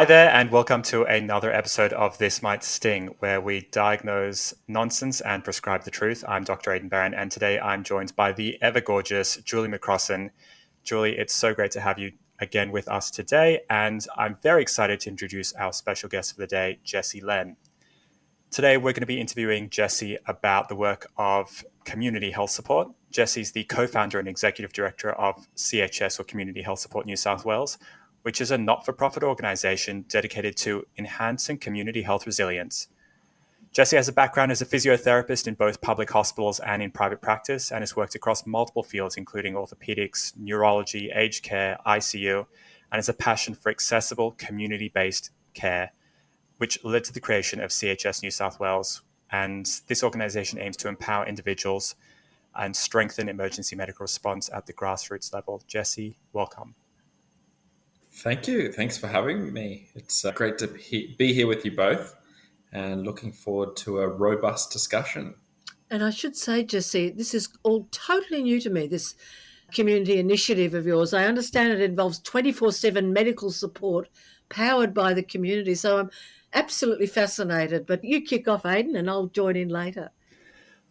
Hi there, and welcome to another episode of This Might Sting, where we diagnose nonsense and prescribe the truth. I'm Dr. Aidan Barron, and today I'm joined by the ever gorgeous Julie McCrossan. Julie, it's so great to have you again with us today, and I'm very excited to introduce our special guest for the day, Jessie Lenn. Today, we're going to be interviewing Jessie about the work of Community Health Support. Jessie's the co-founder and executive director of CHS, or Community Health Support New South Wales, which is a not-for-profit organisation dedicated to enhancing community health resilience. Jessie has a background as a physiotherapist in both public hospitals and in private practice, and has worked across multiple fields, including orthopedics, neurology, aged care, ICU, and has a passion for accessible, community-based care, which led to the creation of CHS New South Wales. And this organisation aims to empower individuals and strengthen emergency medical response at the grassroots level. Jessie, welcome. Thank you. Thanks for having me. It's great to be here with you both and looking forward to a robust discussion. And I should say, Jessie, this is all totally new to me, this community initiative of yours. I understand it involves 24/7 medical support powered by the community. So I'm absolutely fascinated. But you kick off, Aidan, and I'll join in later.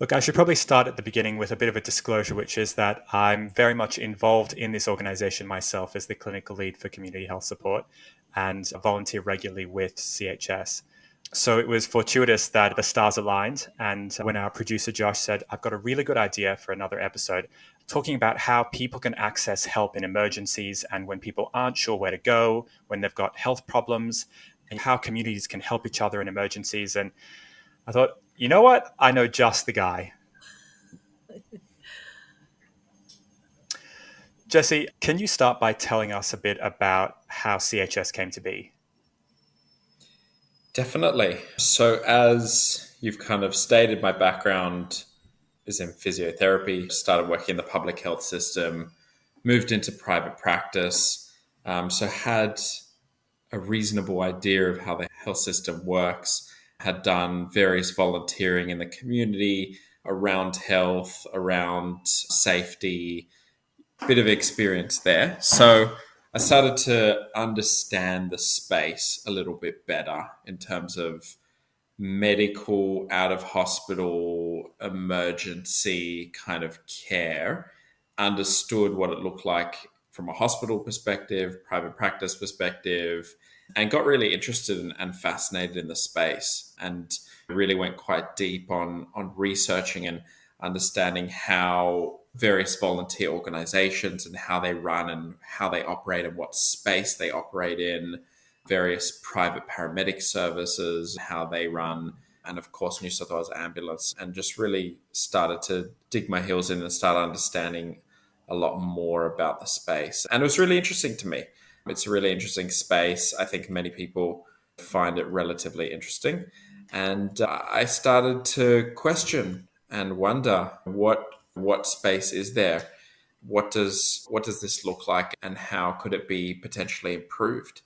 Look, I should probably start at the beginning with a bit of a disclosure, which is that I'm very much involved in this organisation myself as the clinical lead for community health support and volunteer regularly with CHS. So it was fortuitous that the stars aligned. And when our producer Josh said, I've got a really good idea for another episode, talking about how people can access help in emergencies and when people aren't sure where to go, when they've got health problems, and how communities can help each other in emergencies. And I thought, you know what? I know just the guy. Jessie, can you start by telling us a bit about how CHS came to be? Definitely. So as you've kind of stated, my background is in physiotherapy, started working in the public health system, moved into private practice, so had a reasonable idea of how the health system works, had done various volunteering in the community around health, around safety, bit of experience there. So I started to understand the space a little bit better in terms of medical, out of hospital, emergency kind of care, understood what it looked like from a hospital perspective, private practice perspective, and got really interested and fascinated in the space and really went quite deep on researching and understanding how various volunteer organizations and how they run and how they operate and what space they operate in, various private paramedic services, how they run, and of course, New South Wales Ambulance, and just really started to dig my heels in and start understanding a lot more about the space. And it was really interesting to me. It's a really interesting space. I think many people find it relatively interesting. And I started to question and wonder what space is there? What does this look like, and how could it be potentially improved?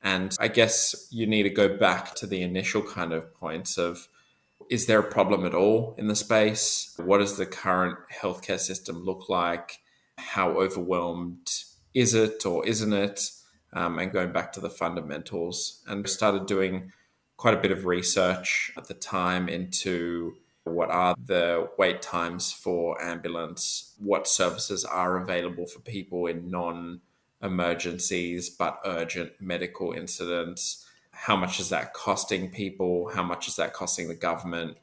And I guess you need to go back to the initial kind of points of, is there a problem at all in the space? What does the current healthcare system look like? How overwhelmed is it or isn't it? And going back to the fundamentals, and started doing quite a bit of research at the time into what are the wait times for ambulance, what services are available for people in non-emergencies but urgent medical incidents, how much is that costing people, how much is that costing the government.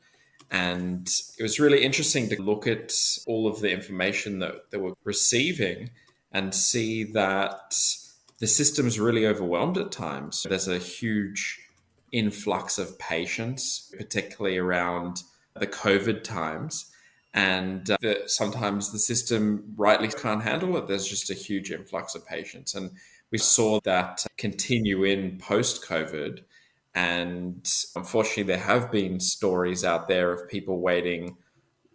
And it was really interesting to look at all of the information that they were receiving and see that the system's really overwhelmed at times. There's a huge influx of patients, particularly around the COVID times. And sometimes the system rightly can't handle it. There's just a huge influx of patients. And we saw that continue in post-COVID. And unfortunately, there have been stories out there of people waiting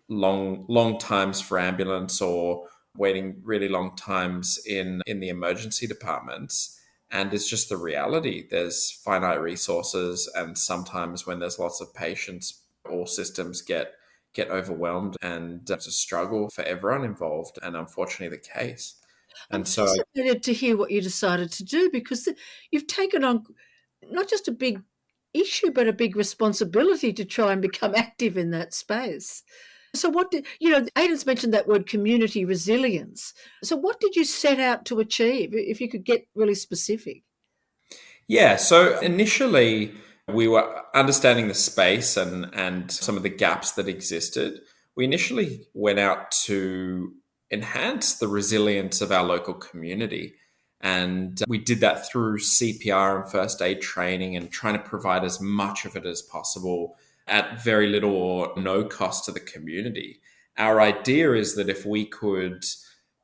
long times for ambulance or waiting really long times in the emergency departments. And it's just the reality. There's finite resources, and sometimes when there's lots of patients, all systems get overwhelmed, and it's a struggle for everyone involved, and unfortunately the case. And I'm fascinated to hear what you decided to do, because you've taken on not just a big issue, but a big responsibility to try and become active in that space. So what did, Aidan's mentioned that word community resilience. So what did you set out to achieve, if you could get really specific? Yeah, so initially we were understanding the space and some of the gaps that existed. We initially went out to enhance the resilience of our local community. And we did that through CPR and first aid training and trying to provide as much of it as possible at very little or no cost to the community. Our idea is that if we could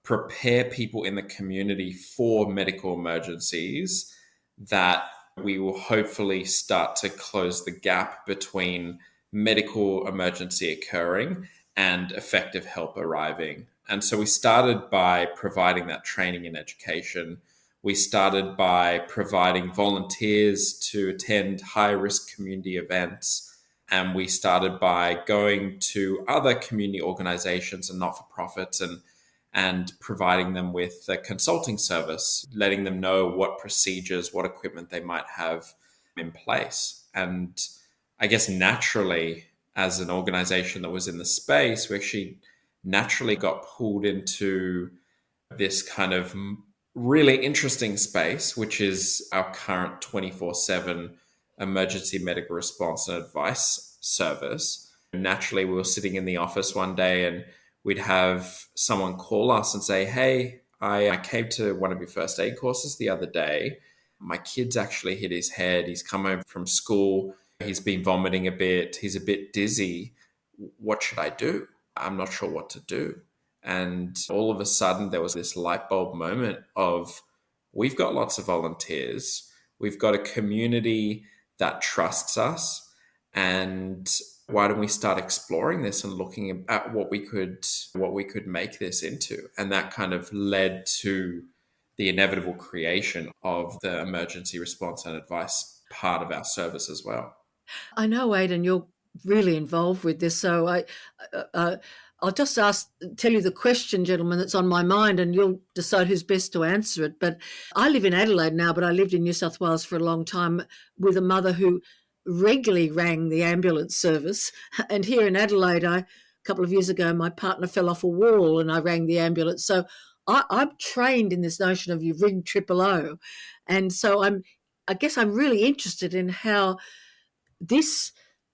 prepare people in the community for medical emergencies, that we will hopefully start to close the gap between medical emergency occurring and effective help arriving. And so we started by providing that training and education. We started by providing volunteers to attend high-risk community events. And we started by going to other community organizations and not-for-profits and providing them with a consulting service, letting them know what procedures, what equipment they might have in place. And I guess naturally, as an organization that was in the space, we actually naturally got pulled into this kind of really interesting space, which is our current 24/7 emergency medical response and advice service. Naturally, we were sitting in the office one day and we'd have someone call us and say, hey, I came to one of your first aid courses the other day. My kid's actually hit his head. He's come home from school. He's been vomiting a bit. He's a bit dizzy. What should I do? I'm not sure what to do. And all of a sudden, there was this light bulb moment of, we've got lots of volunteers. We've got a community that trusts us. And why don't we start exploring this and looking at what we could make this into? And that kind of led to the inevitable creation of the emergency response and advice part of our service as well. I know, Aidan, you're really involved with this, so I'll just tell you the question, gentlemen, that's on my mind, and you'll decide who's best to answer it. But I live in Adelaide now, but I lived in New South Wales for a long time with a mother who regularly rang the ambulance service. And here in Adelaide, a couple of years ago, my partner fell off a wall and I rang the ambulance. So I'm trained in this notion of you ring 000. And so I guess I'm really interested in how this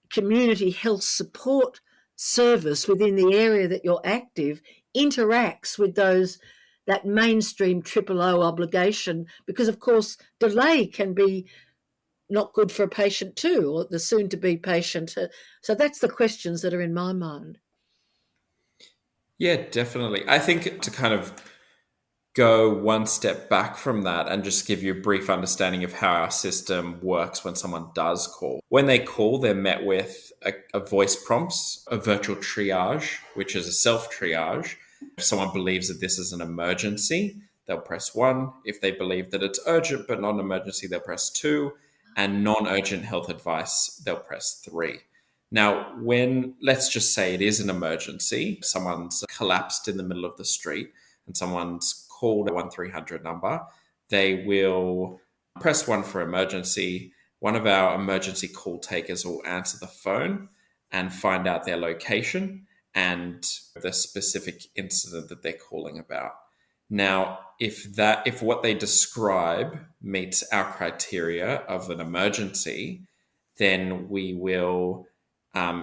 community health support service within the area that you're active interacts with that mainstream 000 obligation, because of course delay can be not good for a patient too, or the soon to be patient. So that's the questions that are in my mind. Yeah, definitely. I think to kind of go one step back from that and just give you a brief understanding of how our system works when someone does call. When they call, they're met with a voice prompts, a virtual triage, which is a self-triage. If someone believes that this is an emergency, they'll press 1. If they believe that it's urgent but not an emergency, they'll press 2. And non-urgent health advice, they'll press 3. Now, let's just say it is an emergency, someone's collapsed in the middle of the street and someone's called a 1300 number, they will press 1 for emergency. One of our emergency call takers will answer the phone and find out their location and the specific incident that they're calling about. Now, if what they describe meets our criteria of an emergency, then we will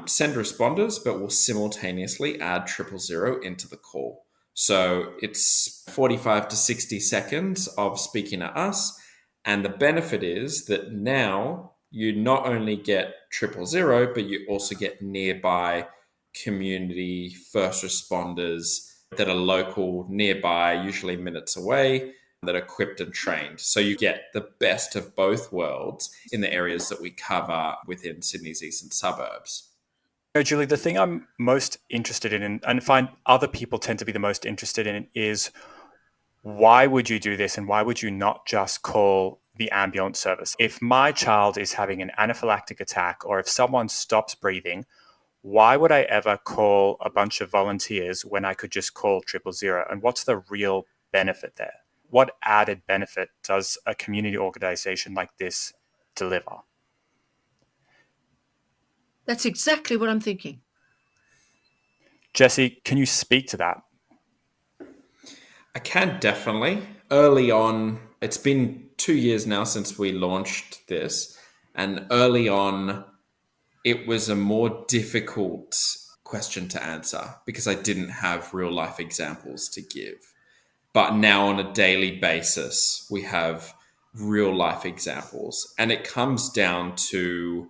send responders, but we'll simultaneously add 000 into the call. So it's 45 to 60 seconds of speaking to us. And the benefit is that now you not only get 000, but you also get nearby community first responders that are local, nearby, usually minutes away, that are equipped and trained. So you get the best of both worlds in the areas that we cover within Sydney's eastern suburbs. Julie, the thing I'm most interested in, and find other people tend to be the most interested in, is why would you do this and why would you not just call the ambulance service? If my child is having an anaphylactic attack or if someone stops breathing, why would I ever call a bunch of volunteers when I could just call 000? And what's the real benefit there? What added benefit does a community organization like this deliver. That's exactly what I'm thinking. Jessie, can you speak to that? I can definitely. Early on, it's been 2 years now since we launched this, and early on, it was a more difficult question to answer because I didn't have real life examples to give. But now, on a daily basis, we have real life examples, and it comes down to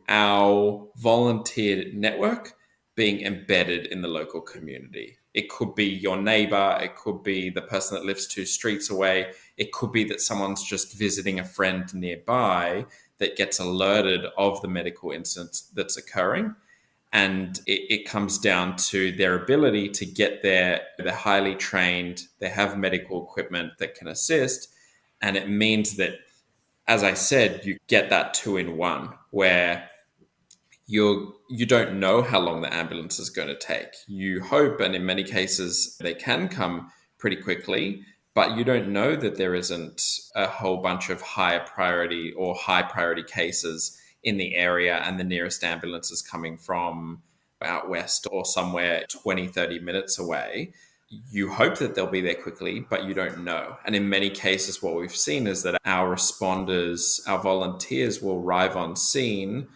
our volunteer network being embedded in the local community. It could be your neighbor, it could be the person that lives 2 streets away, it could be that someone's just visiting a friend nearby that gets alerted of the medical incident that's occurring. And it comes down to their ability to get there. They're highly trained, they have medical equipment that can assist. And it means that, as I said, you get that 2-in-1 where you don't know how long the ambulance is going to take. You hope, and in many cases they can come pretty quickly, but you don't know that there isn't a whole bunch of high priority cases in the area, and the nearest ambulance is coming from out west or somewhere 20-30 minutes away. You hope that they'll be there quickly, but you don't know. And in many cases, what we've seen is that our responders, our volunteers will arrive on scene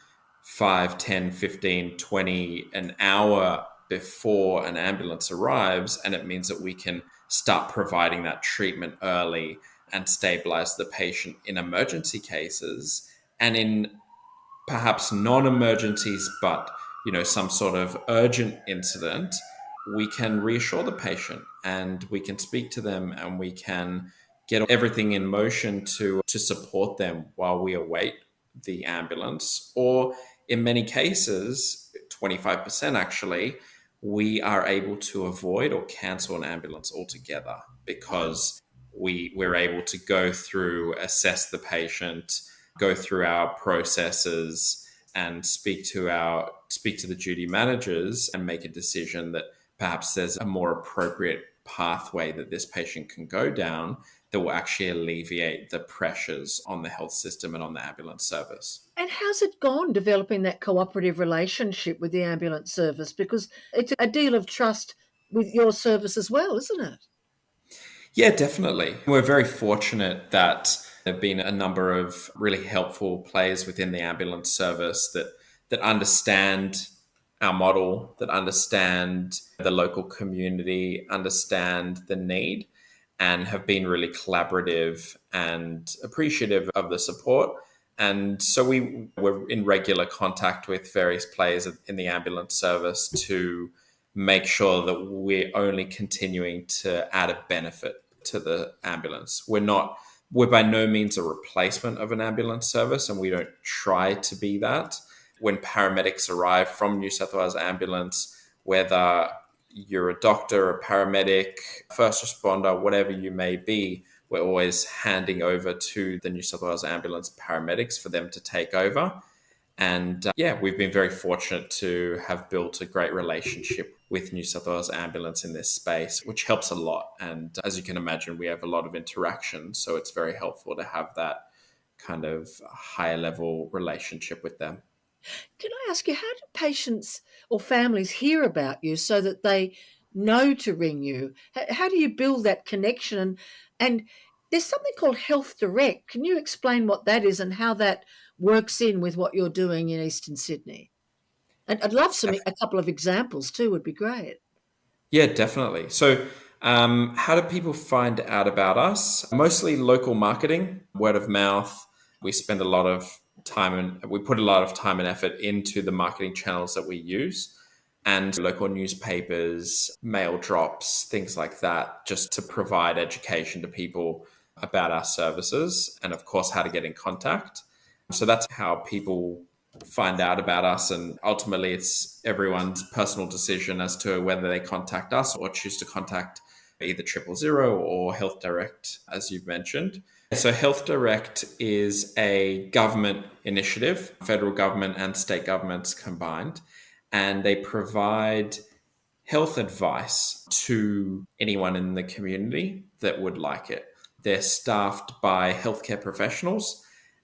5, 10, 15, 20, an hour before an ambulance arrives. And it means that we can start providing that treatment early and stabilize the patient in emergency cases. And in perhaps non-emergencies, but some sort of urgent incident, we can reassure the patient and we can speak to them and we can get everything in motion to support them while we await the ambulance. Or in many cases, 25% actually, we are able to avoid or cancel an ambulance altogether because we're able to go through, assess the patient, go through our processes and speak to the duty managers and make a decision that perhaps there's a more appropriate pathway that this patient can go down that will actually alleviate the pressures on the health system and on the ambulance service. And how's it gone developing that cooperative relationship with the ambulance service? Because it's a deal of trust with your service as well, isn't it? Yeah, definitely. We're very fortunate that there have been a number of really helpful players within the ambulance service that understand our model, that understand the local community, understand the need, and have been really collaborative and appreciative of the support. And so we were in regular contact with various players in the ambulance service to make sure that we're only continuing to add a benefit to the ambulance. We're by no means a replacement of an ambulance service, and we don't try to be that. When paramedics arrive from New South Wales Ambulance, whether you're a doctor, a paramedic, first responder, whatever you may be, we're always handing over to the New South Wales Ambulance paramedics for them to take over. And we've been very fortunate to have built a great relationship with New South Wales Ambulance in this space, which helps a lot. And as you can imagine, we have a lot of interaction. So it's very helpful to have that kind of higher level relationship with them. Can I ask you, how do patients or families hear about you so that they know to ring you? How do you build that connection? And there's something called Health Direct. Can you explain what that is and how that works in with what you're doing in Eastern Sydney? And I'd love a couple of examples too, would be great. Yeah, definitely. So how do people find out about us? Mostly local marketing, word of mouth. We spend a lot of time and we put a lot of time and effort into the marketing channels that we use, and local newspapers, mail drops, things like that, just to provide education to people about our services and of course how to get in contact. So that's how people find out about us, and ultimately it's everyone's personal decision as to whether they contact us or choose to contact either 000 or Health Direct, as you've mentioned. So Health Direct is a government initiative, federal government and state governments combined, and they provide health advice to anyone in the community that would like it. They're staffed by healthcare professionals,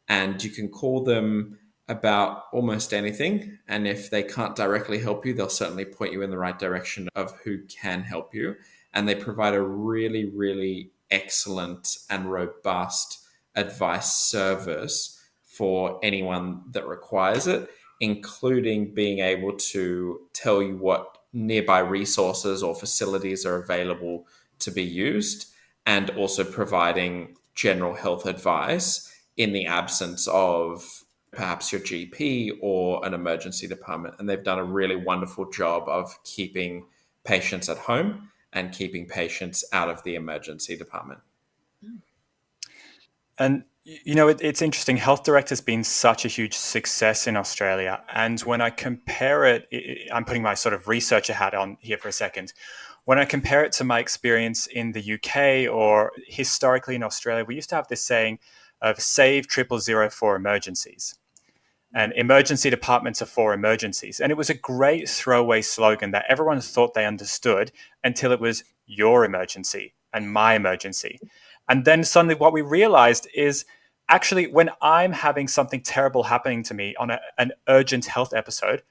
and you can call them about almost anything. And if they can't directly help you, they'll certainly point you in the right direction of who can help you. And they provide a really, really excellent and robust advice service for anyone that requires it, including being able to tell you what nearby resources or facilities are available to be used, and also providing general health advice in the absence of perhaps your GP or an emergency department. And they've done a really wonderful job of keeping patients at home and keeping patients out of the emergency department. And, it's interesting. Health Direct has been such a huge success in Australia. And when I compare it, I'm putting my sort of researcher hat on here for a second. When I compare it to my experience in the UK or historically in Australia, we used to have this saying of save 000 for emergencies. And emergency departments are for emergencies. And it was a great throwaway slogan that everyone thought they understood until it was your emergency and my emergency. And then suddenly what we realized is actually when I'm having something terrible happening to me on an urgent health episode,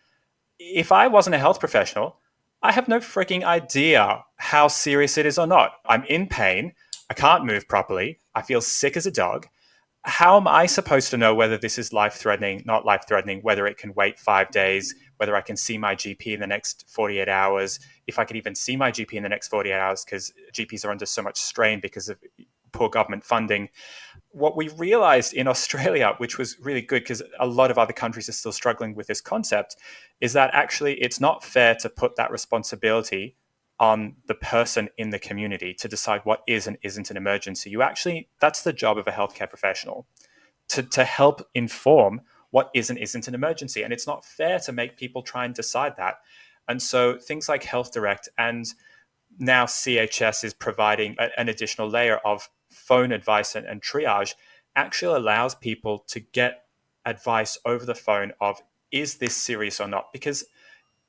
if I wasn't a health professional, I have no freaking idea how serious it is or not. I'm in pain. I can't move properly. I feel sick as a dog. How am I supposed to know whether this is life-threatening, not life-threatening, whether it can wait 5 days, whether I can see my GP in the next 48 hours, if I could even see my GP in the next 48 hours, because GPs are under so much strain because of poor government funding. What we realized in Australia, which was really good because a lot of other countries are still struggling with this concept, is that actually it's not fair to put that responsibility on the person in the community to decide what is and isn't an emergency. That's the job of a healthcare professional, to help inform what is and isn't an emergency. And it's not fair to make people try and decide that. And so things like Health Direct and now CHS is providing an additional layer of phone advice and triage actually allows people to get advice over the phone of, is this serious or not? Because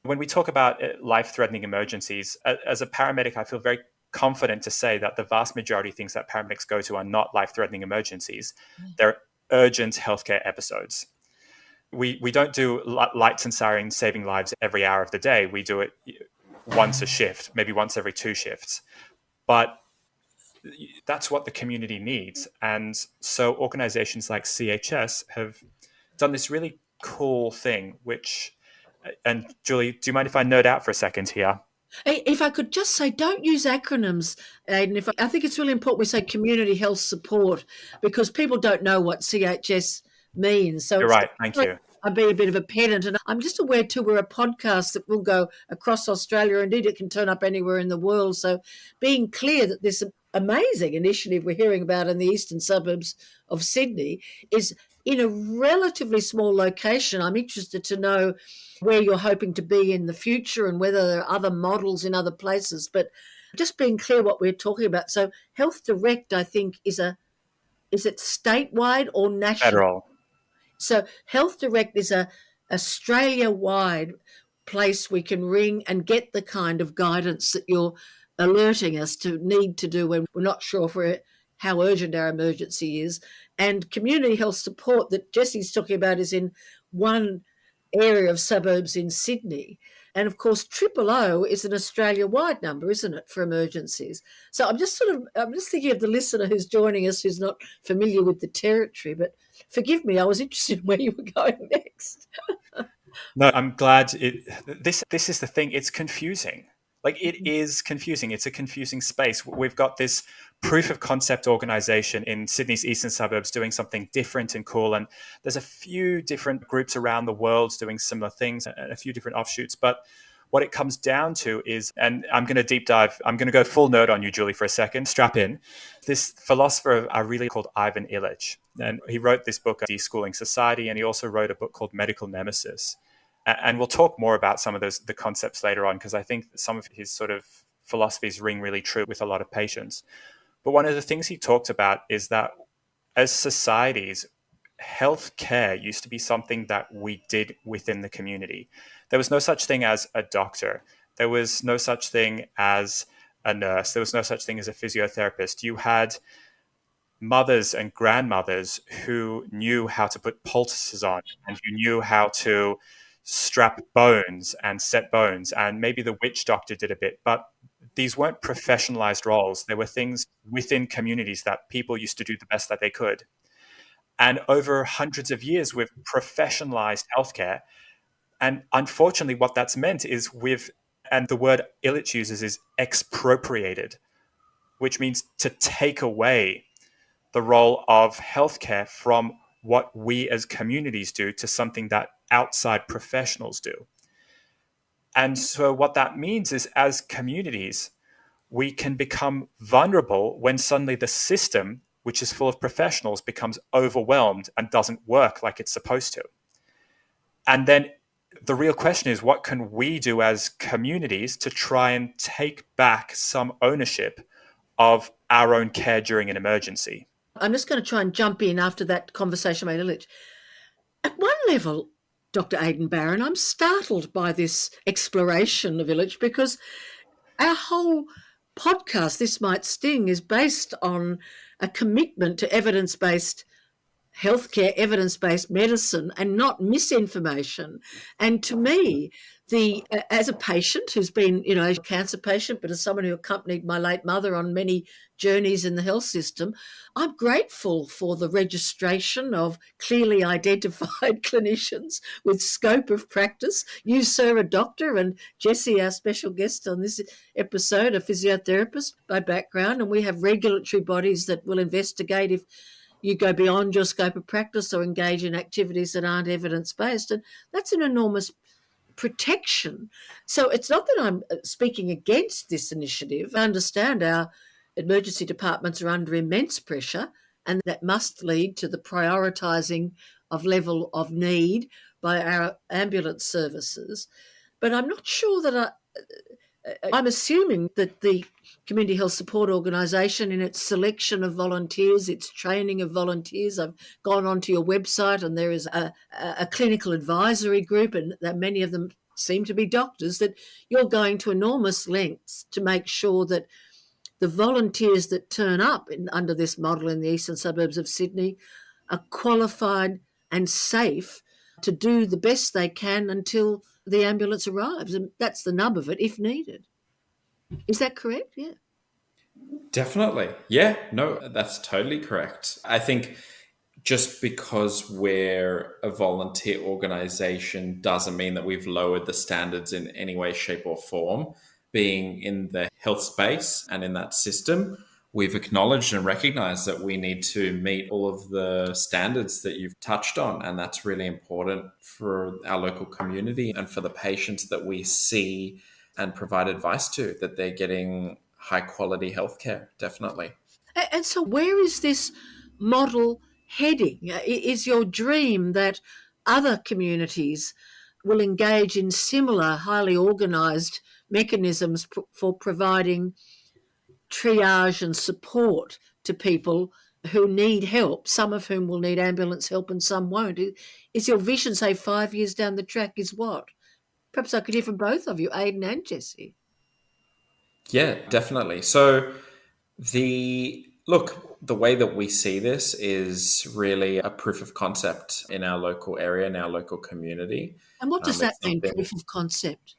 when we talk about life-threatening emergencies, as a paramedic, I feel very confident to say that the vast majority of things that paramedics go to are not life-threatening emergencies. They're urgent healthcare episodes. We don't do lights and sirens saving lives every hour of the day. We do it once a shift, maybe once every 2 shifts. But that's what the community needs. And so organizations like CHS have done this really cool thing, and Julie, do you mind if I nerd out for a second here? If I could just say, don't use acronyms, Aidan. I think it's really important we say community health support because people don't know what CHS means. So You're right. Thank you. I'd be a bit of a pedant. And I'm just aware, too, we're a podcast that will go across Australia. Indeed, it can turn up anywhere in the world. So being clear that this amazing initiative we're hearing about in the eastern suburbs of Sydney is in a relatively small location. I'm interested to know where you're hoping to be in the future and whether there are other models in other places. But just being clear what we're talking about. So Health Direct, I think, is it statewide or national? Federal. So Health Direct is a Australia-wide place we can ring and get the kind of guidance that you're alerting us to need to do when we're not sure how urgent our emergency is. And community health support that Jessie's talking about is in one area of suburbs in Sydney. And of course, 000 is an Australia-wide number, isn't it, for emergencies? So I'm just thinking of the listener who's joining us who's not familiar with the territory, but forgive me, I was interested in where you were going next. No, I'm glad this is the thing. It's confusing. It is confusing. It's a confusing space. We've got this proof of concept organization in Sydney's eastern suburbs doing something different and cool. And there's a few different groups around the world doing similar things and a few different offshoots. But what it comes down to is, and I'm going to deep dive, I'm going to go full nerd on you, Julie, for a second. Strap in. This philosopher I really called Ivan Illich. And he wrote this book, Deschooling Society, and he also wrote a book called Medical Nemesis. And we'll talk more about some of the concepts later on, because I think some of his sort of philosophies ring really true with a lot of patients. But one of the things he talked about is that as societies, healthcare used to be something that we did within the community. There was no such thing as a doctor. There was no such thing as a nurse. There was no such thing as a physiotherapist. You had mothers and grandmothers who knew how to put poultices on and who knew how to strap bones and set bones. And maybe the witch doctor did a bit, but these weren't professionalized roles. There were things within communities that people used to do the best that they could. And over hundreds of years, we've professionalized healthcare. And unfortunately, what that's meant is and the word Illich uses is expropriated, which means to take away the role of healthcare from what we as communities do to something that outside professionals do. And so what that means is as communities, we can become vulnerable when suddenly the system, which is full of professionals, becomes overwhelmed and doesn't work like it's supposed to. And then the real question is, what can we do as communities to try and take back some ownership of our own care during an emergency? I'm just going to try and jump in after that conversation about Illich. At one level, Dr. Aidan Barron, I'm startled by this exploration of Illich because our whole podcast, This Might Sting, is based on a commitment to evidence-based healthcare, evidence-based medicine, and not misinformation. And to me, as a patient who's been, a cancer patient, but as someone who accompanied my late mother on many journeys in the health system, I'm grateful for the registration of clearly identified clinicians with scope of practice. You, sir, a doctor, and Jessie, our special guest on this episode, a physiotherapist by background, and we have regulatory bodies that will investigate if you go beyond your scope of practice or engage in activities that aren't evidence-based. And that's an enormous protection. So it's not that I'm speaking against this initiative. I understand our emergency departments are under immense pressure, and that must lead to the prioritising of level of need by our ambulance services. But I'm not sure that I'm assuming that the Community Health Support Organisation, in its selection of volunteers, its training of volunteers, I've gone onto your website and there is a clinical advisory group, and that many of them seem to be doctors, that you're going to enormous lengths to make sure that the volunteers that turn up under this model in the eastern suburbs of Sydney are qualified and safe to do the best they can until the ambulance arrives. And that's the nub of it, if needed. Is that correct? Yeah. Definitely. Yeah, no, that's totally correct. I think just because we're a volunteer organization doesn't mean that we've lowered the standards in any way, shape, or form. Being in the health space and in that system, we've acknowledged and recognized that we need to meet all of the standards that you've touched on. And that's really important for our local community and for the patients that we see and provide advice to, that they're getting high quality healthcare. Definitely. And so where is this model heading? Is your dream that other communities will engage in similar highly organised mechanisms for providing triage and support to people who need help, some of whom will need ambulance help and some won't? Is your vision, say, 5 years down the track, is what? Perhaps I could hear from both of you, Aidan and Jessie. Yeah, definitely. So the way that we see this is really a proof of concept in our local area, in our local community. And what does that mean, proof of concept?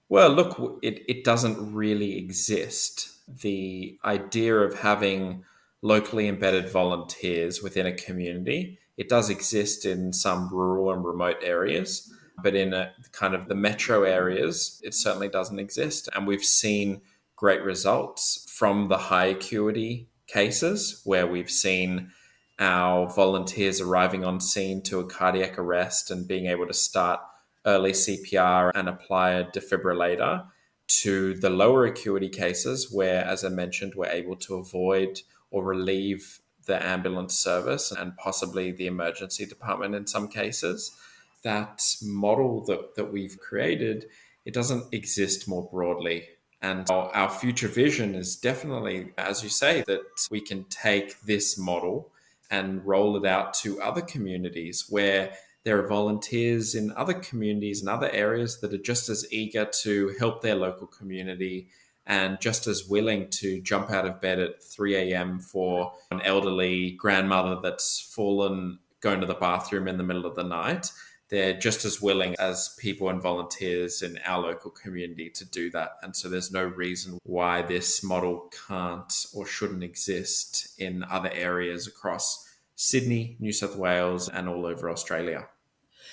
Well, look, it doesn't really exist. The idea of having locally embedded volunteers within a community, it does exist in some rural and remote areas, but in a kind of the metro areas, it certainly doesn't exist. And we've seen great results from the high acuity cases where we've seen our volunteers arriving on scene to a cardiac arrest and being able to start early CPR and apply a defibrillator, to the lower acuity cases where, as I mentioned, we're able to avoid or relieve the ambulance service and possibly the emergency department in some cases. That model that we've created, it doesn't exist more broadly. And our future vision is definitely, as you say, that we can take this model and roll it out to other communities where there are volunteers in other communities and other areas that are just as eager to help their local community and just as willing to jump out of bed at 3 a.m. for an elderly grandmother that's fallen going to the bathroom in the middle of the night. They're just as willing as people and volunteers in our local community to do that. And so there's no reason why this model can't or shouldn't exist in other areas across Sydney, New South Wales, and all over Australia.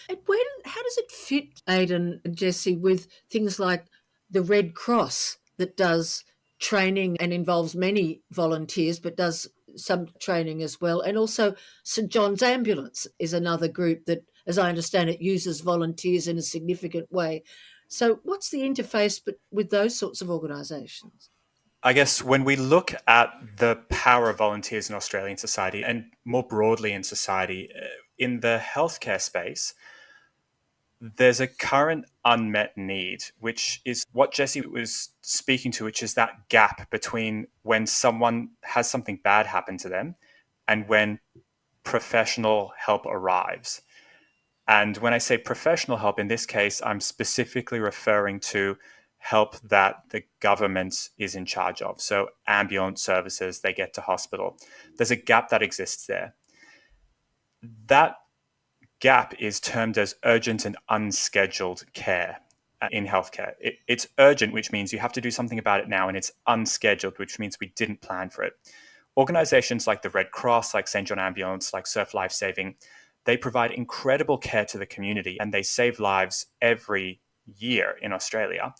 And how does it fit, Aidan and Jessie, with things like the Red Cross that does training and involves many volunteers, but does some training as well? And also St John's Ambulance is another group that, as I understand it, uses volunteers in a significant way. So what's the interface with those sorts of organisations? I guess when we look at the power of volunteers in Australian society and more broadly in society, in the healthcare space, there's a current unmet need, which is what Jessie was speaking to, which is that gap between when someone has something bad happen to them and when professional help arrives. And when I say professional help, in this case, I'm specifically referring to help that the government is in charge of. So ambulance services, they get to hospital. There's a gap that exists there. That gap is termed as urgent and unscheduled care in healthcare. It's urgent, which means you have to do something about it now, and it's unscheduled, which means we didn't plan for it. Organizations like the Red Cross, like St. John Ambulance, like Surf Life Saving, they provide incredible care to the community and they save lives every year in Australia.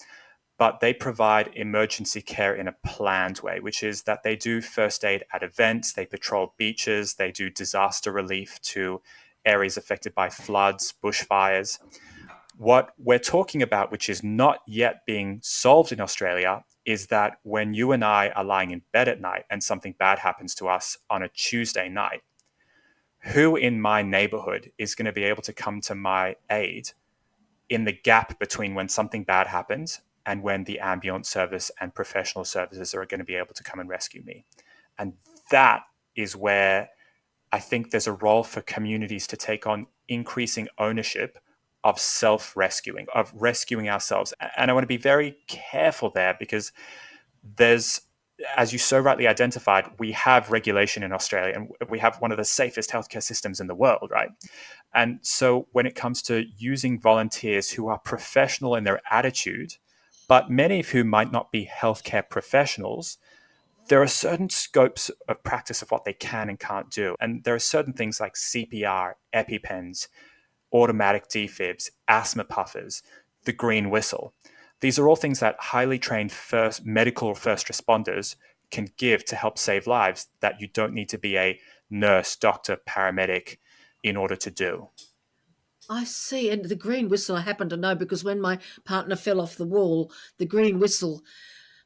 But they provide emergency care in a planned way, which is that they do first aid at events, they patrol beaches, they do disaster relief to areas affected by floods, bushfires. What we're talking about, which is not yet being solved in Australia, is that when you and I are lying in bed at night and something bad happens to us on a Tuesday night, who in my neighborhood is going to be able to come to my aid in the gap between when something bad happens and when the ambulance service and professional services are going to be able to come and rescue me? And that is where I think there's a role for communities to take on increasing ownership of self-rescuing, of rescuing ourselves. And I want to be very careful there because there's, as you so rightly identified, we have regulation in Australia and we have one of the safest healthcare systems in the world, right? And so when it comes to using volunteers who are professional in their attitude, but many of whom might not be healthcare professionals, there are certain scopes of practice of what they can and can't do. And there are certain things like CPR, EpiPens, automatic defibs, asthma puffers, the green whistle. These are all things that highly trained medical or first responders can give to help save lives that you don't need to be a nurse, doctor, paramedic in order to do. I see. And the green whistle I happen to know because when my partner fell off the wall, the green whistle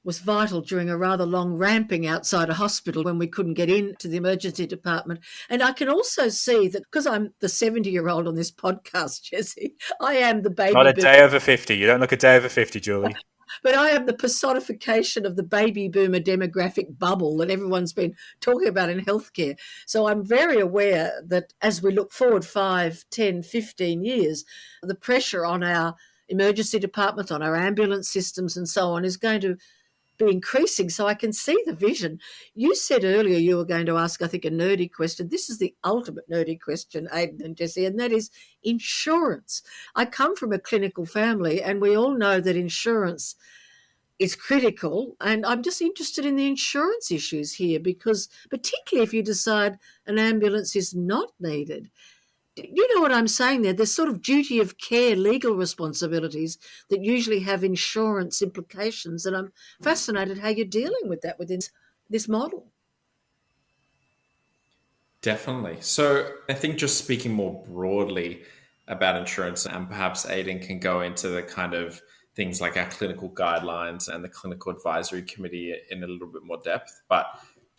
was vital during a rather long ramping outside a hospital when we couldn't get into the emergency department. And I can also see that because I'm the 70-year-old on this podcast, Jessie, I am the baby Not a boomer. day over 50. You don't look a day over 50, Julie. But I am the personification of the baby boomer demographic bubble that everyone's been talking about in healthcare. So I'm very aware that as we look forward 5, 10, 15 years, the pressure on our emergency departments, on our ambulance systems and so on is going to be increasing. So I can see the vision. You said earlier you were going to ask, I think, a nerdy question. This is the ultimate nerdy question, Aidan and Jessie, and that is insurance. I come from a clinical family and we all know that insurance is critical. And I'm just interested in the insurance issues here because particularly if you decide an ambulance is not needed, you know what I'm saying there? There's sort of duty of care legal responsibilities that usually have insurance implications. And I'm fascinated how you're dealing with that within this model. Definitely. So I think just speaking more broadly about insurance, and perhaps Aidan can go into the kind of things like our clinical guidelines and the clinical advisory committee in a little bit more depth. But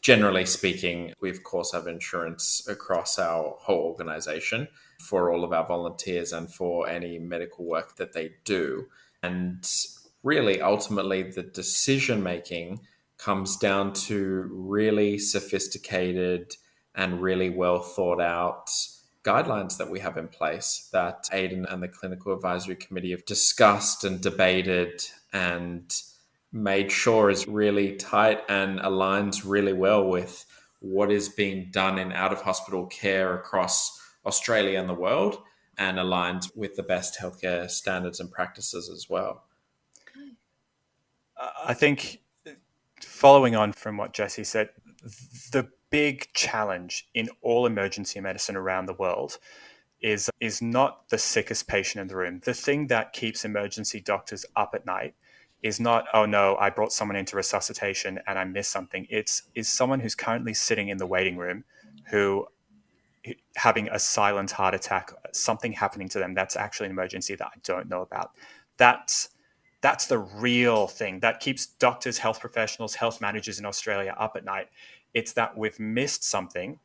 generally speaking, we of course have insurance across our whole organization for all of our volunteers and for any medical work that they do. And really, ultimately, the decision making comes down to really sophisticated and really well thought out guidelines that we have in place that Aidan and the Clinical Advisory Committee have discussed and debated and made sure is really tight and aligns really well with what is being done in out-of-hospital care across Australia and the world, and aligns with the best healthcare standards and practices as well. I think, following on from what Jessie said, the big challenge in all emergency medicine around the world is not the sickest patient in the room. The thing that keeps emergency doctors up at night is not, oh no, I brought someone into resuscitation and I missed something. It's is someone who's currently sitting in the waiting room who having a silent heart attack, something happening to them that's actually an emergency that I don't know about. That's that's the real thing that keeps doctors, health professionals, health managers in Australia up at night. It's that we've missed something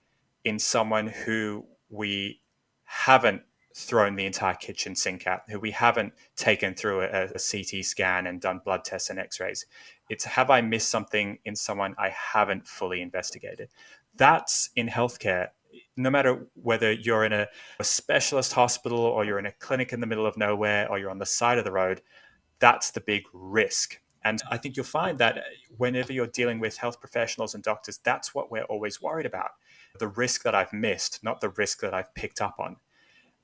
in someone who we haven't thrown the entire kitchen sink at, who we haven't taken through a CT scan and done blood tests and x-rays. It's, have I missed something in someone I haven't fully investigated? That's in healthcare. No matter whether you're in a specialist hospital or you're in a clinic in the middle of nowhere or you're on the side of the road, that's the big risk. And I think you'll find that whenever you're dealing with health professionals and doctors, that's what we're always worried about. The risk that I've missed, not the risk that I've picked up on.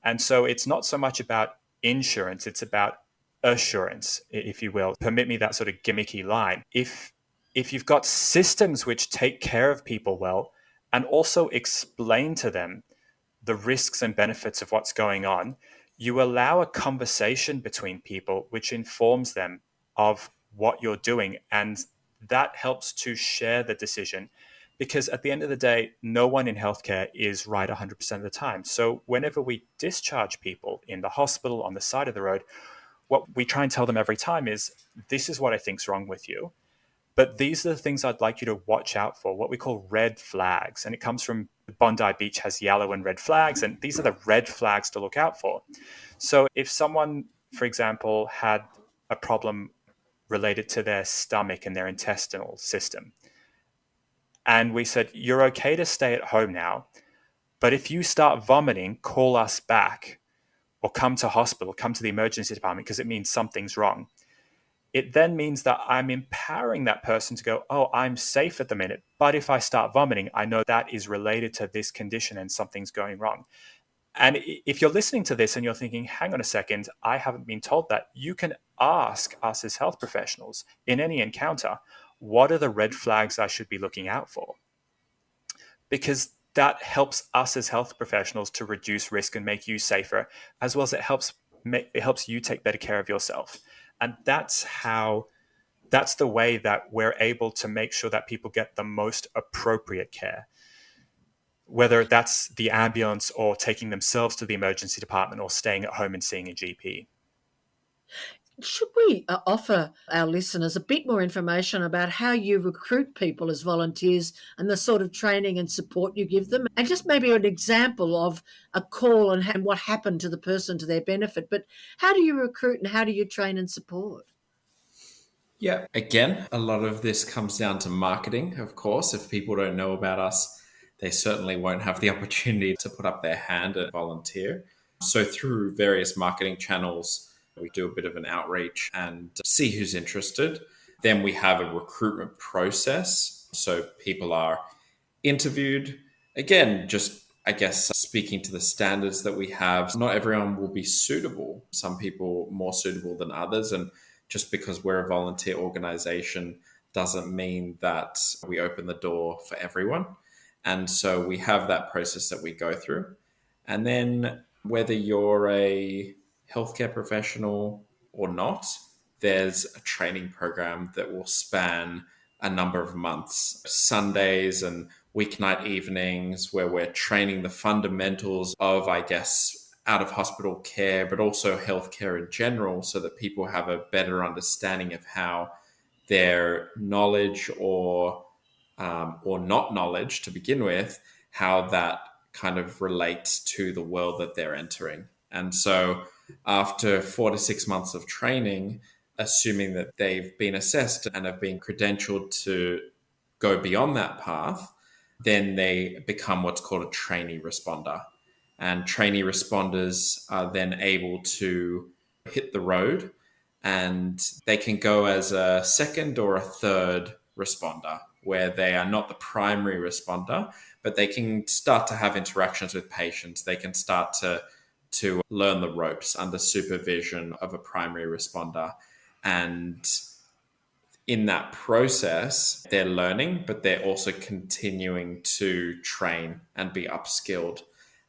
And so it's not so much about insurance, it's about assurance, if you will. Permit me that sort of gimmicky line. If you've got systems which take care of people well and also explain to them the risks and benefits of what's going on, you allow a conversation between people which informs them of what you're doing. And that helps to share the decision. Because at the end of the day, no one in healthcare is right 100% of the time. So whenever we discharge people in the hospital, on the side of the road, what we try and tell them every time is, this is what I think's wrong with you. But these are the things I'd like you to watch out for, what we call red flags. And it comes from Bondi Beach has yellow and red flags. And these are the red flags to look out for. So if someone, for example, had a problem related to their stomach and their intestinal system, and we said, you're okay to stay at home now, but if you start vomiting, call us back or come to hospital, come to the emergency department because it means something's wrong. It then means that I'm empowering that person to go, oh, I'm safe at the minute, but if I start vomiting, I know that is related to this condition and something's going wrong. And if you're listening to this and you're thinking, hang on a second, I haven't been told that, you can ask us as health professionals in any encounter, what are the red flags I should be looking out for? Because that helps us as health professionals to reduce risk and make you safer, as well as it helps you take better care of yourself. And that's the way that we're able to make sure that people get the most appropriate care, whether that's the ambulance or taking themselves to the emergency department or staying at home and seeing a GP. Should we offer our listeners a bit more information about how you recruit people as volunteers and the sort of training and support you give them? And just maybe an example of a call and what happened to the person to their benefit. But how do you recruit and how do you train and support? Yeah, again, a lot of this comes down to marketing, of course. If people don't know about us, they certainly won't have the opportunity to put up their hand and volunteer. So through various marketing channels, we do a bit of an outreach and see who's interested. Then we have a recruitment process. So people are interviewed. Again, just, I guess, speaking to the standards that we have, not everyone will be suitable. Some people more suitable than others. And just because we're a volunteer organization doesn't mean that we open the door for everyone. And so we have that process that we go through. And then whether you're a healthcare professional or not, there's a training program that will span a number of months, Sundays and weeknight evenings, where we're training the fundamentals of, I guess, out of hospital care, but also healthcare in general, so that people have a better understanding of how their knowledge or not knowledge to begin with, how that kind of relates to the world that they're entering. And so after 4 to 6 months of training, assuming that they've been assessed and have been credentialed to go beyond that path, then they become what's called a trainee responder. And trainee responders are then able to hit the road and they can go as a second or a third responder, where they are not the primary responder, but they can start to have interactions with patients. They can start to learn the ropes under supervision of a primary responder. And in that process, they're learning, but they're also continuing to train and be upskilled.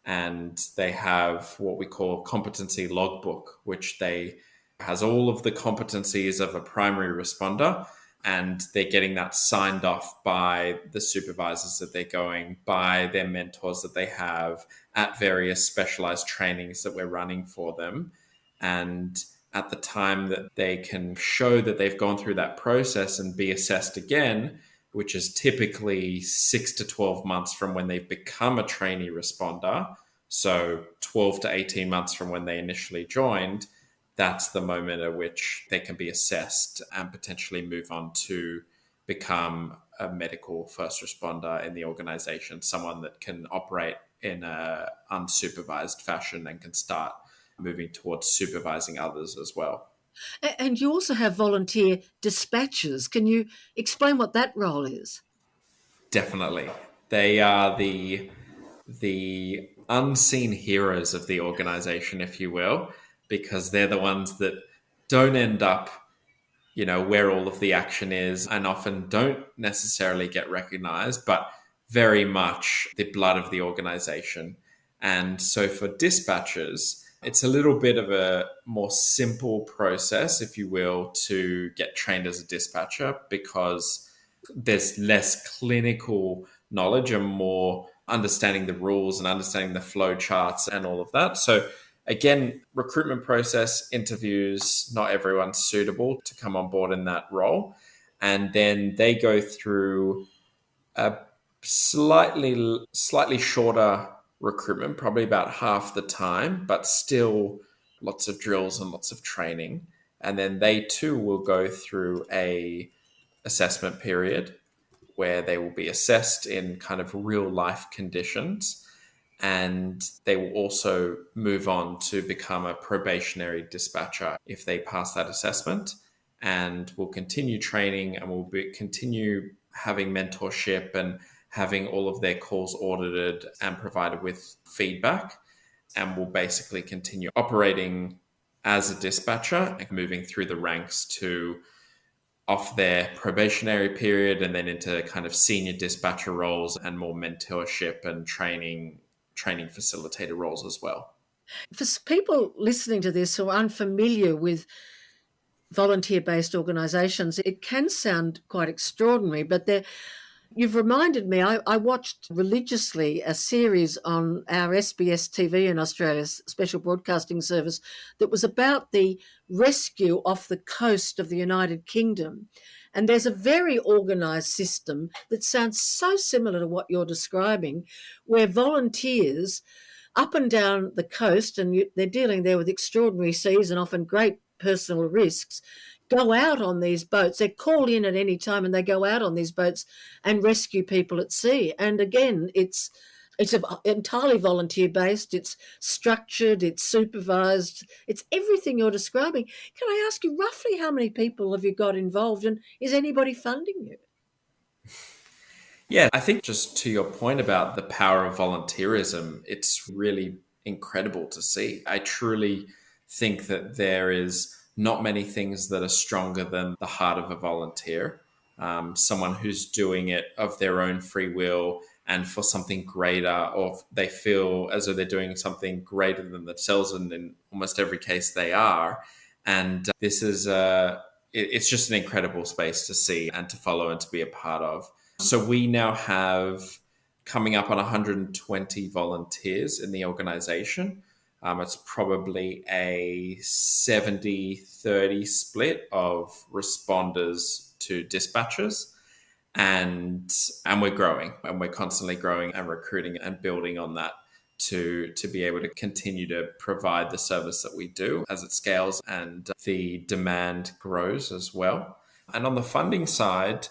And they have what we call competency logbook, which they has all of the competencies of a primary responder, and they're getting that signed off by the supervisors that they're going, by their mentors that they have at various specialized trainings that we're running for them. And at the time that they can show that they've gone through that process and be assessed again, which is typically 6 to 12 months from when they've become a trainee responder, so 12 to 18 months from when they initially joined, that's the moment at which they can be assessed and potentially move on to become a medical first responder in the organization, someone that can operate in an unsupervised fashion and can start moving towards supervising others as well. And you also have volunteer dispatchers. Can you explain what that role is? Definitely. They are the unseen heroes of the organization, if you will, because they're the ones that don't end up, where all of the action is, and often don't necessarily get recognized, but very much the blood of the organization. And so for dispatchers, it's a little bit of a more simple process, if you will, to get trained as a dispatcher, because there's less clinical knowledge and more understanding the rules and understanding the flow charts and all of that. So again, recruitment process, interviews, not everyone's suitable to come on board in that role. And then they go through a slightly shorter recruitment, probably about half the time, but still lots of drills and lots of training. And then they too will go through a assessment period where they will be assessed in kind of real life conditions. And they will also move on to become a probationary dispatcher if they pass that assessment, and will continue training and will continue having mentorship and having all of their calls audited and provided with feedback, and will basically continue operating as a dispatcher and moving through the ranks to off their probationary period and then into kind of senior dispatcher roles and more mentorship and training facilitator roles as well. For people listening to this who are unfamiliar with volunteer-based organisations, it can sound quite extraordinary, but you've reminded me, I watched religiously a series on our SBS TV in Australia's special broadcasting service that was about the rescue off the coast of the United Kingdom. And there's a very organised system that sounds so similar to what you're describing, where volunteers up and down the coast, and they're dealing there with extraordinary seas and often great personal risks, go out on these boats. They're called in at any time and they go out on these boats and rescue people at sea. And again, it's entirely volunteer based, it's structured, it's supervised, it's everything you're describing. Can I ask you roughly how many people have you got involved, and is anybody funding you? Yeah, I think just to your point about the power of volunteerism, it's really incredible to see. I truly think that there is not many things that are stronger than the heart of a volunteer, someone who's doing it of their own free will and for something greater, or they feel as though they're doing something greater than themselves, and in almost every case they are. And this is it's just an incredible space to see and to follow and to be a part of. So we now have coming up on 120 volunteers in the organization. It's probably a 70-30 split of responders to dispatchers. And we're growing, and we're constantly growing and recruiting and building on that to be able to continue to provide the service that we do as it scales and the demand grows as well. And on the funding side,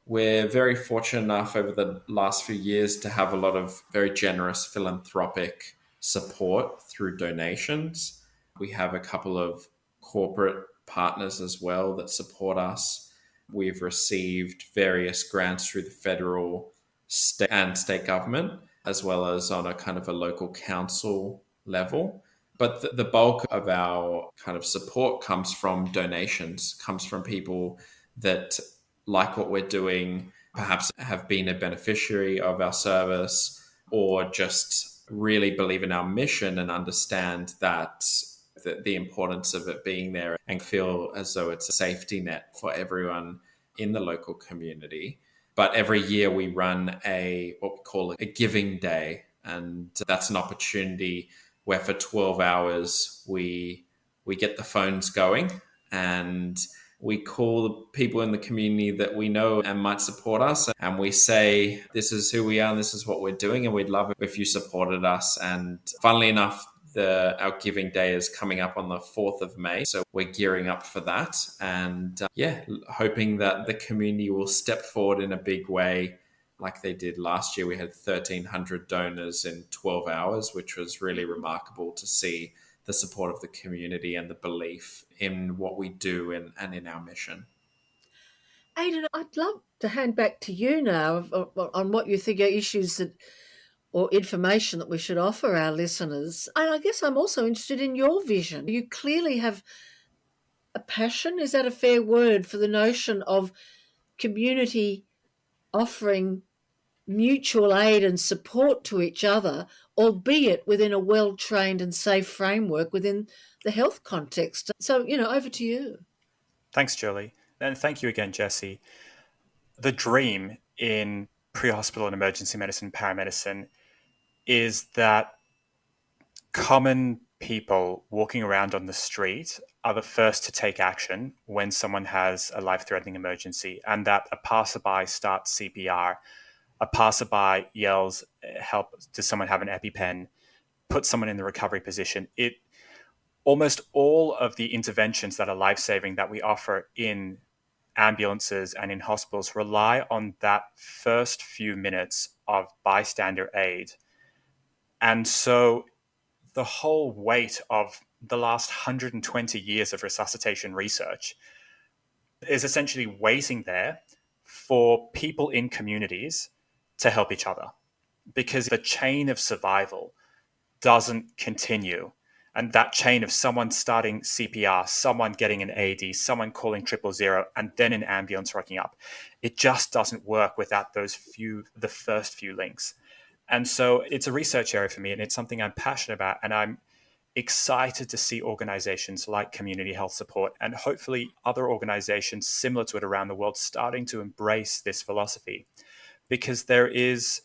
we're very fortunate enough over the last few years to have a lot of very generous philanthropic support through donations. We have a couple of corporate partners as well that support us. We've received various grants through the federal, state, and state government, as well as on a kind of a local council level. But the bulk of our kind of support comes from donations, comes from people that like what we're doing, perhaps have been a beneficiary of our service, or just really believe in our mission and understand that the importance of it being there and feel as though it's a safety net for everyone in the local community. But every year we run what we call a giving day. And that's an opportunity where for 12 hours we get the phones going and we call the people in the community that we know and might support us. And we say, this is who we are and this is what we're doing. And we'd love it if you supported us. And funnily enough, our giving day is coming up on the 4th of May. So we're gearing up for that. And hoping that the community will step forward in a big way. Like they did last year, we had 1,300 donors in 12 hours, which was really remarkable to see the support of the community and the belief in what we do and in our mission. Aidan, I'd love to hand back to you now on what you think are issues or information that we should offer our listeners. And I guess I'm also interested in your vision. You clearly have a passion, is that a fair word, for the notion of community offering mutual aid and support to each other, albeit within a well-trained and safe framework within the health context. So, over to you. Thanks, Julie. And thank you again, Jessie. The dream in pre-hospital and emergency medicine, paramedicine, is that common people walking around on the street are the first to take action when someone has a life-threatening emergency, and that a passerby starts CPR, a passerby yells, help, does someone have an EpiPen, put someone in the recovery position. Almost all of the interventions that are life-saving that we offer in ambulances and in hospitals rely on that first few minutes of bystander aid. And so the whole weight of the last 120 years of resuscitation research is essentially waiting there for people in communities to help each other, because the chain of survival doesn't continue. And that chain of someone starting CPR, someone getting an AED, someone calling 000, and then an ambulance rocking up, it just doesn't work without the first few links. And so it's a research area for me, and it's something I'm passionate about. And I'm excited to see organizations like Community Health Support and hopefully other organizations similar to it around the world starting to embrace this philosophy, because there's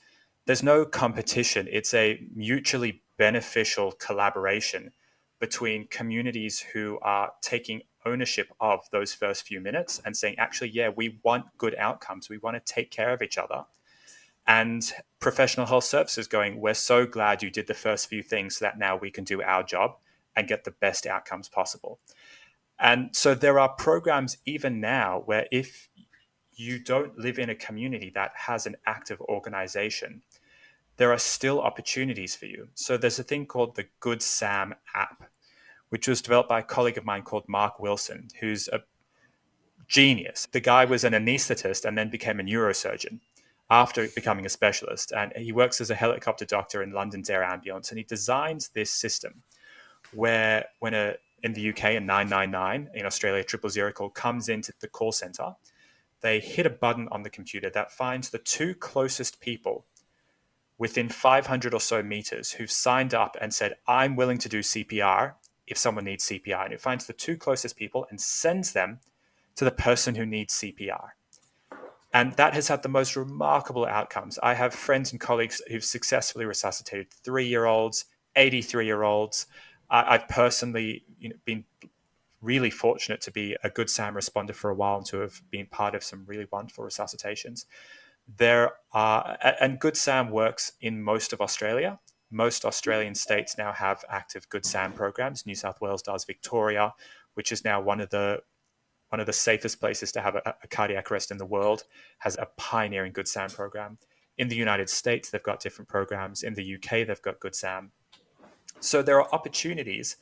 no competition. It's a mutually beneficial collaboration between communities who are taking ownership of those first few minutes and saying, actually, yeah, we want good outcomes. We want to take care of each other. And professional health services going, we're so glad you did the first few things so that now we can do our job and get the best outcomes possible. And so there are programs even now where if you don't live in a community that has an active organization, there are still opportunities for you. So there's a thing called the Good Sam app, which was developed by a colleague of mine called Mark Wilson, who's a genius. The guy was an anesthetist and then became a neurosurgeon after becoming a specialist. And he works as a helicopter doctor in London's air ambulance. And he designs this system where in the UK, a 999, in Australia, 000 call comes into the call center, they hit a button on the computer that finds the two closest people within 500 or so meters who've signed up and said, I'm willing to do CPR if someone needs CPR. And it finds the two closest people and sends them to the person who needs CPR. And that has had the most remarkable outcomes. I have friends and colleagues who've successfully resuscitated 3-year-olds, 83-year-olds. I've personally been really fortunate to be a Good Sam responder for a while and to have been part of some really wonderful resuscitations. And Good Sam works in most of Australia. Most Australian states now have active Good Sam programs. New South Wales does. Victoria, which is now one of the safest places to have a cardiac arrest in the world, has a pioneering Good Sam program. In the United States, they've got different programs. In the UK, they've got Good Sam. So there are opportunities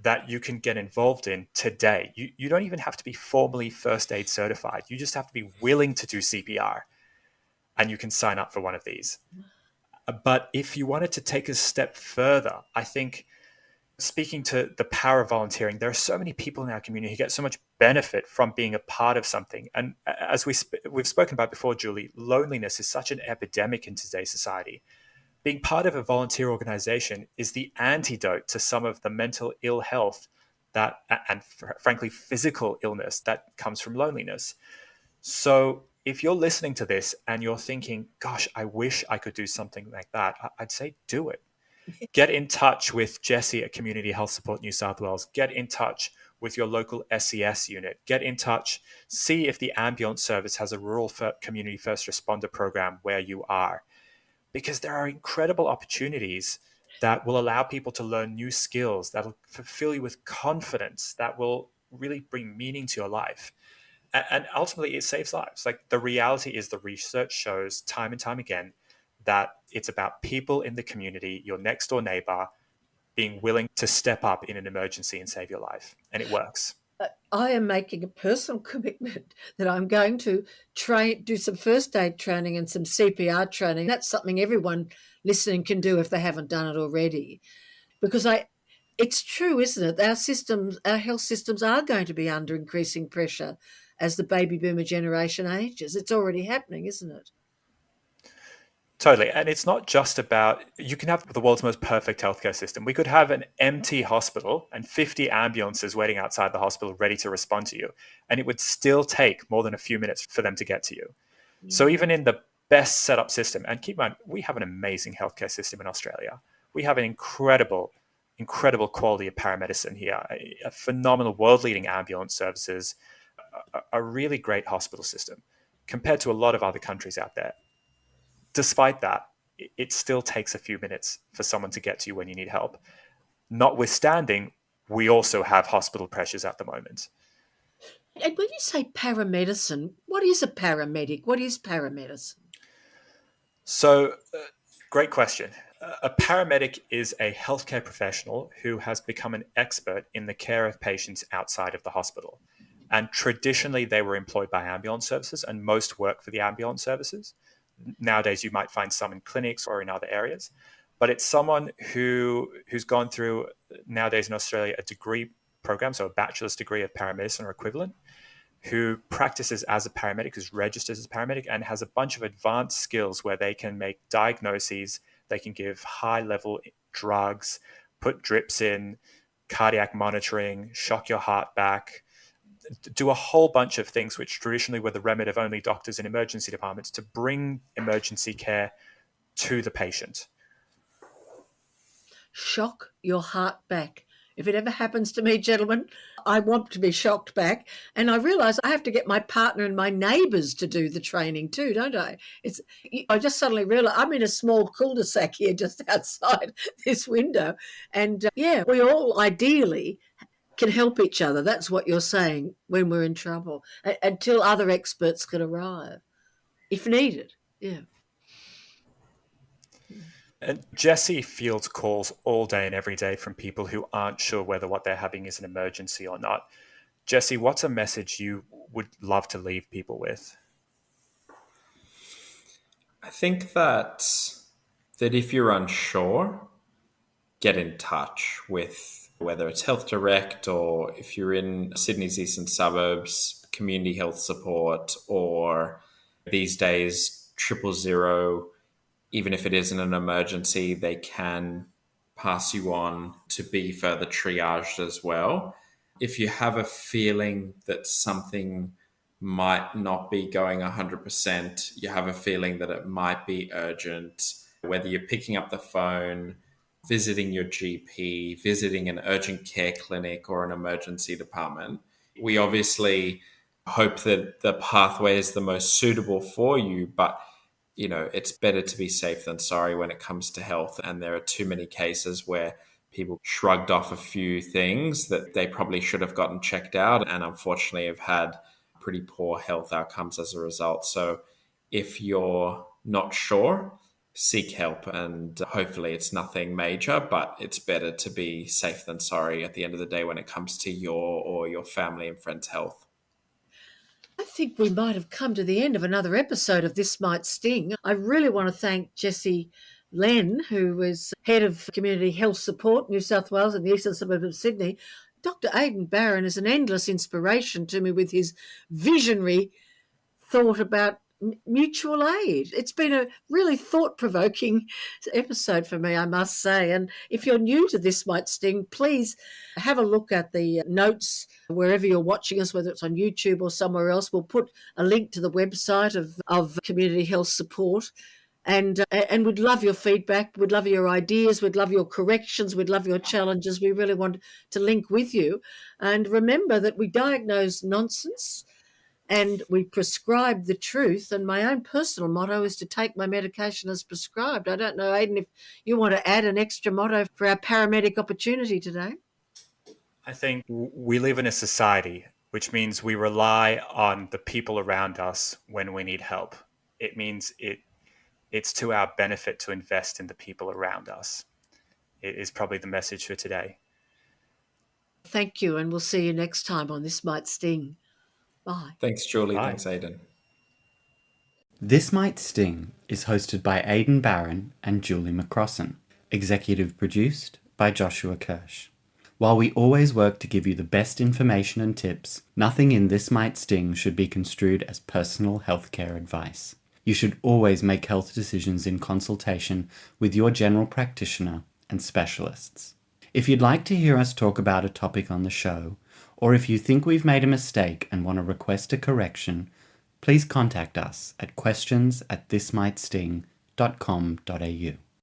that you can get involved in today. You don't even have to be formally first aid certified. You just have to be willing to do CPR, and you can sign up for one of these. But if you wanted to take a step further, I think speaking to the power of volunteering, there are so many people in our community who get so much benefit from being a part of something. And as we've spoken about before, Julie, loneliness is such an epidemic in today's society. Being part of a volunteer organization is the antidote to some of the mental ill health that, and frankly, physical illness that comes from loneliness. So if you're listening to this and you're thinking, gosh, I wish I could do something like that, I'd say do it. Get in touch with Jessie at Community Health Support New South Wales. Get in touch with your local SES unit. Get in touch. See if the ambulance service has a rural community first responder program where you are, because there are incredible opportunities that will allow people to learn new skills, that'll fulfill you with confidence, that will really bring meaning to your life. And ultimately, it saves lives. Like, the reality is, the research shows time and time again that it's about people in the community, your next door neighbor, being willing to step up in an emergency and save your life. And it works. I am making a personal commitment that I'm going to do some first aid training and some CPR training. That's something everyone listening can do if they haven't done it already. Because it's true, isn't it? Our health systems are going to be under increasing pressure as the baby boomer generation ages. It's already happening, isn't it? Totally. And it's not just about, you can have the world's most perfect healthcare system. We could have an empty hospital and 50 ambulances waiting outside the hospital ready to respond to you. And it would still take more than a few minutes for them to get to you. Yeah. So even in the best set up system, and keep in mind, we have an amazing healthcare system in Australia. We have an incredible quality of paramedicine here, a phenomenal world-leading ambulance services, a really great hospital system compared to a lot of other countries out there. Despite that, it still takes a few minutes for someone to get to you when you need help. Notwithstanding, we also have hospital pressures at the moment. And when you say paramedicine, what is a paramedic? What is paramedicine? So, great question. A paramedic is a healthcare professional who has become an expert in the care of patients outside of the hospital. And traditionally, they were employed by ambulance services, and most work for the ambulance services. Nowadays, you might find some in clinics or in other areas, but it's someone who's gone through, nowadays in Australia, a degree program, so a bachelor's degree of paramedicine or equivalent, who practices as a paramedic, who's registered as a paramedic, and has a bunch of advanced skills where they can make diagnoses, they can give high-level drugs, put drips in, cardiac monitoring, shock your heart back, do a whole bunch of things which traditionally were the remit of only doctors in emergency departments, to bring emergency care to the patient. Shock your heart back. If it ever happens to me, gentlemen, I want to be shocked back. And I realise I have to get my partner and my neighbours to do the training too, don't I? I just suddenly realise I'm in a small cul-de-sac here just outside this window. And we all ideally can help each other. That's what you're saying, when we're in trouble, until other experts can arrive, if needed. Yeah. And Jessie fields calls all day and every day from people who aren't sure whether what they're having is an emergency or not. Jessie, what's a message you would love to leave people with? I think that if you're unsure, get in touch with, whether it's Health Direct, or if you're in Sydney's eastern suburbs, Community Health Support, or these days 000. Even if it isn't an emergency, they can pass you on to be further triaged as well. If you have a feeling that something might not be going 100%, you have a feeling that it might be urgent, whether you're picking up the phone, visiting your GP, visiting an urgent care clinic or an emergency department. We obviously hope that the pathway is the most suitable for you, but it's better to be safe than sorry when it comes to health. And there are too many cases where people shrugged off a few things that they probably should have gotten checked out, and unfortunately have had pretty poor health outcomes as a result. So if you're not sure, seek help, and hopefully it's nothing major, but it's better to be safe than sorry at the end of the day when it comes to your or your family and friends' health. I think we might have come to the end of another episode of This Might Sting. I really want to thank Jessie Lenn, who is Head of Community Health Support, New South Wales and the eastern suburb of Sydney. Dr. Aidan Barron is an endless inspiration to me with his visionary thought about mutual aid. It's been a really thought-provoking episode for me, I must say. And if you're new to This Might Sting, please have a look at the notes wherever you're watching us, whether it's on YouTube or somewhere else. We'll put a link to the website of Community Health Support. And we'd love your feedback. We'd love your ideas. We'd love your corrections. We'd love your challenges. We really want to link with you. And remember that we diagnose nonsense and we prescribe the truth. And my own personal motto is to take my medication as prescribed. I don't know, Aidan, if you want to add an extra motto for our paramedic opportunity today. I think we live in a society, which means we rely on the people around us when we need help. It means it's to our benefit to invest in the people around us. It is probably the message for today. Thank you, and we'll see you next time on This Might Sting. Bye. Thanks, Julie. Bye. Thanks, Aidan. This Might Sting is hosted by Aidan Barron and Julie McCrossan. Executive produced by Joshua Kirsch. While we always work to give you the best information and tips, nothing in This Might Sting should be construed as personal healthcare advice. You should always make health decisions in consultation with your general practitioner and specialists. If you'd like to hear us talk about a topic on the show, or if you think we've made a mistake and want to request a correction, please contact us at questions@thismightsting.com.au.